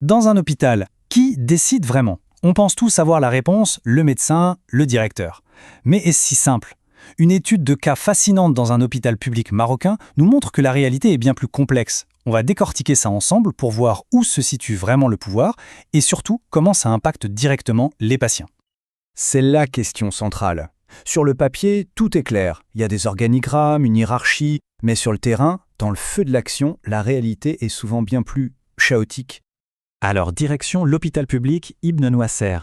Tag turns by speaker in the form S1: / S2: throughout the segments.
S1: Dans un hôpital, qui décide vraiment? On pense tous avoir la réponse, le médecin, le directeur. Mais est-ce si simple? Une étude de cas fascinante dans un hôpital public marocain nous montre que la réalité est bien plus complexe. On va décortiquer ça ensemble pour voir où se situe vraiment le pouvoir et surtout comment ça impacte directement les patients.
S2: C'est la question centrale. Sur le papier, tout est clair. Il y a des organigrammes, une hiérarchie, mais sur le terrain, dans le feu de l'action, la réalité est souvent bien plus chaotique.
S3: Alors, direction l'hôpital public Ibn Noisser.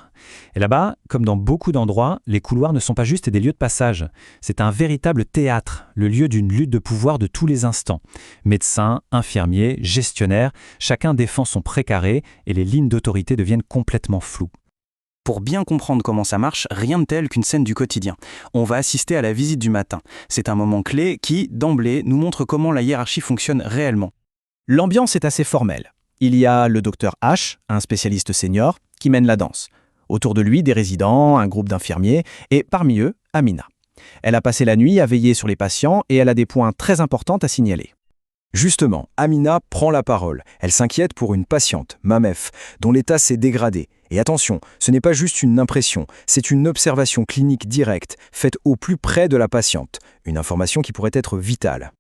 S3: Et là-bas, comme dans beaucoup d'endroits, les couloirs ne sont pas juste des lieux de passage. C'est un véritable théâtre, le lieu d'une lutte de pouvoir de tous les instants. Médecins, infirmiers, gestionnaires, chacun défend son précaré et les lignes d'autorité deviennent complètement floues.
S4: Pour bien comprendre comment ça marche, rien de tel qu'une scène du quotidien. On va assister à la visite du matin. C'est un moment clé qui, d'emblée, nous montre comment la hiérarchie fonctionne réellement.
S2: L'ambiance est assez formelle. Il y a le docteur H, un spécialiste senior, qui mène la danse. Autour de lui, des résidents, un groupe d'infirmiers, et parmi eux, Amina. Elle a passé la nuit à veiller sur les patients et elle a des points très importants à signaler. Justement, Amina prend la parole. Elle s'inquiète pour une patiente, Mamef, dont l'état s'est dégradé. Et attention, ce n'est pas juste une impression, c'est une observation clinique directe, faite au plus près de la patiente. Une information qui pourrait être vitale.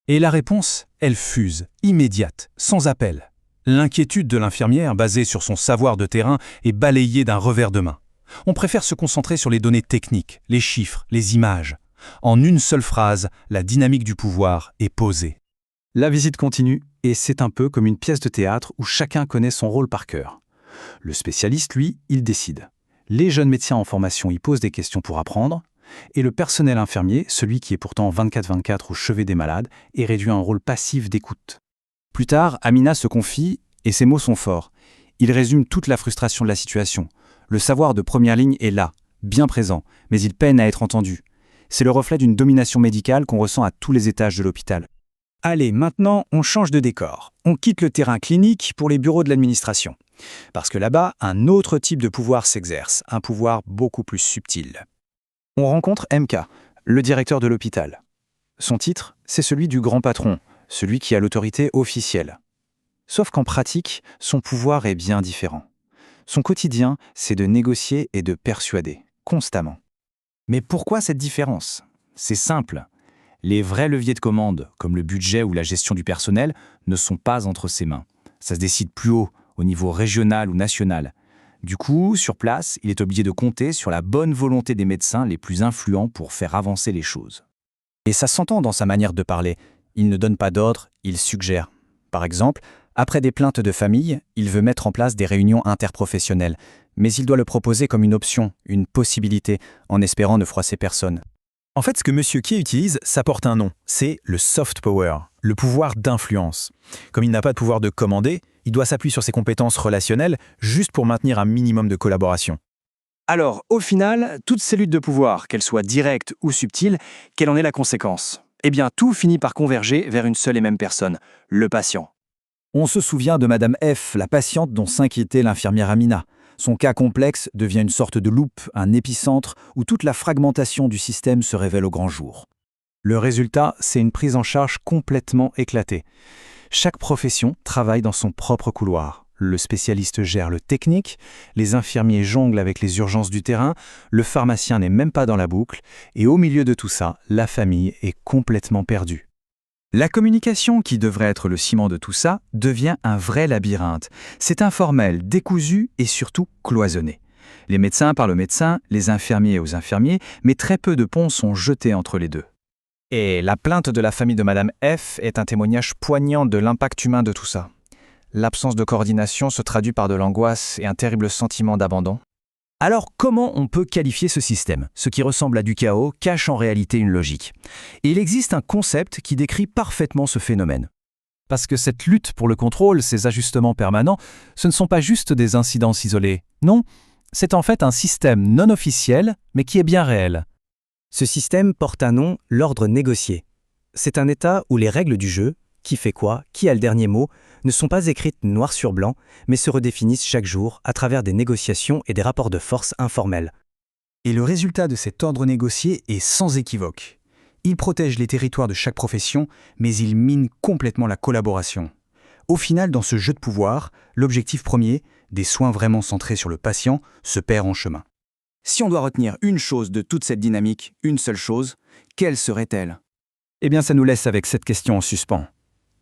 S1: Et la réponse, elle fuse, immédiate, sans appel. L'inquiétude de l'infirmière, basée sur son savoir de terrain, est balayée d'un revers de main. On préfère se concentrer sur les données techniques, les chiffres, les images. En une seule phrase, la dynamique du pouvoir est posée.
S2: La visite continue, et c'est un peu comme une pièce de théâtre où chacun connaît son rôle par cœur. Le spécialiste, lui, il décide. Les jeunes médecins en formation y posent des questions pour apprendre, et le personnel infirmier, celui qui est pourtant 24/24 au chevet des malades, est réduit à un rôle passif d'écoute. Plus tard, Amina se confie, et ses mots sont forts. Il résume toute la frustration de la situation. Le savoir de première ligne est là, bien présent, mais il peine à être entendu. C'est le reflet d'une domination médicale qu'on ressent à tous les étages de l'hôpital. Allez, maintenant, on change de décor. On quitte le terrain clinique pour les bureaux de l'administration. Parce que là-bas, un autre type de pouvoir s'exerce, un pouvoir beaucoup plus subtil. On rencontre MK, le directeur de l'hôpital. Son titre, c'est celui du grand patron, celui qui a l'autorité officielle. Sauf qu'en pratique, son pouvoir est bien différent. Son quotidien, c'est de négocier et de persuader, constamment. Mais pourquoi cette différence? C'est simple. Les vrais leviers de commande, comme le budget ou la gestion du personnel, ne sont pas entre ses mains. Ça se décide plus haut, au niveau régional ou national. Du coup, sur place, il est obligé de compter sur la bonne volonté des médecins les plus influents pour faire avancer les choses. Et ça s'entend dans sa manière de parler. Il ne donne pas d'ordre, il suggère. Par exemple, après des plaintes de famille, il veut mettre en place des réunions interprofessionnelles. Mais il doit le proposer comme une option, une possibilité, en espérant ne froisser personne. En fait, ce que Monsieur Key utilise, ça porte un nom. C'est le soft power, le pouvoir d'influence. Comme il n'a pas de pouvoir de commander, il doit s'appuyer sur ses compétences relationnelles juste pour maintenir un minimum de collaboration. Alors, au final, toutes ces luttes de pouvoir, qu'elles soient directes ou subtiles, quelle en est la conséquence? Eh bien, tout finit par converger vers une seule et même personne, le patient. On se souvient de Madame F, la patiente dont s'inquiétait l'infirmière Amina. Son cas complexe devient une sorte de loupe, un épicentre où toute la fragmentation du système se révèle au grand jour. Le résultat, c'est une prise en charge complètement éclatée. Chaque profession travaille dans son propre couloir. Le spécialiste gère le technique, les infirmiers jonglent avec les urgences du terrain, le pharmacien n'est même pas dans la boucle, et au milieu de tout ça, la famille est complètement perdue. La communication, qui devrait être le ciment de tout ça, devient un vrai labyrinthe. C'est informel, décousu et surtout cloisonné. Les médecins parlent aux médecins, les infirmiers aux infirmiers, mais très peu de ponts sont jetés entre les deux. Et la plainte de la famille de Madame F est un témoignage poignant de l'impact humain de tout ça. L'absence de coordination se traduit par de l'angoisse et un terrible sentiment d'abandon. Alors, comment on peut qualifier ce système? Ce qui ressemble à du chaos cache en réalité une logique. Et il existe un concept qui décrit parfaitement ce phénomène. Parce que cette lutte pour le contrôle, ces ajustements permanents, ce ne sont pas juste des incidences isolées. Non, c'est en fait un système non officiel, mais qui est bien réel.
S5: Ce système porte un nom, l'ordre négocié. C'est un état où les règles du jeu, qui fait quoi, qui a le dernier mot, ne sont pas écrites noir sur blanc, mais se redéfinissent chaque jour à travers des négociations et des rapports de force informels.
S2: Et le résultat de cet ordre négocié est sans équivoque. Il protège les territoires de chaque profession, mais il mine complètement la collaboration. Au final, dans ce jeu de pouvoir, l'objectif premier, des soins vraiment centrés sur le patient, se perd en chemin.
S4: Si on doit retenir une chose de toute cette dynamique, une seule chose, quelle serait-elle?
S2: Eh bien, ça nous laisse avec cette question en suspens.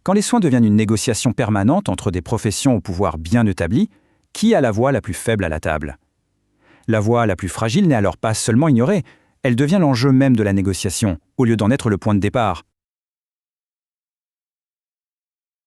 S2: Quand les soins deviennent une négociation permanente entre des professions au pouvoir bien établi, qui a la voix la plus faible à la table? La voix la plus fragile n'est alors pas seulement ignorée, elle devient l'enjeu même de la négociation, au lieu d'en être le point de départ.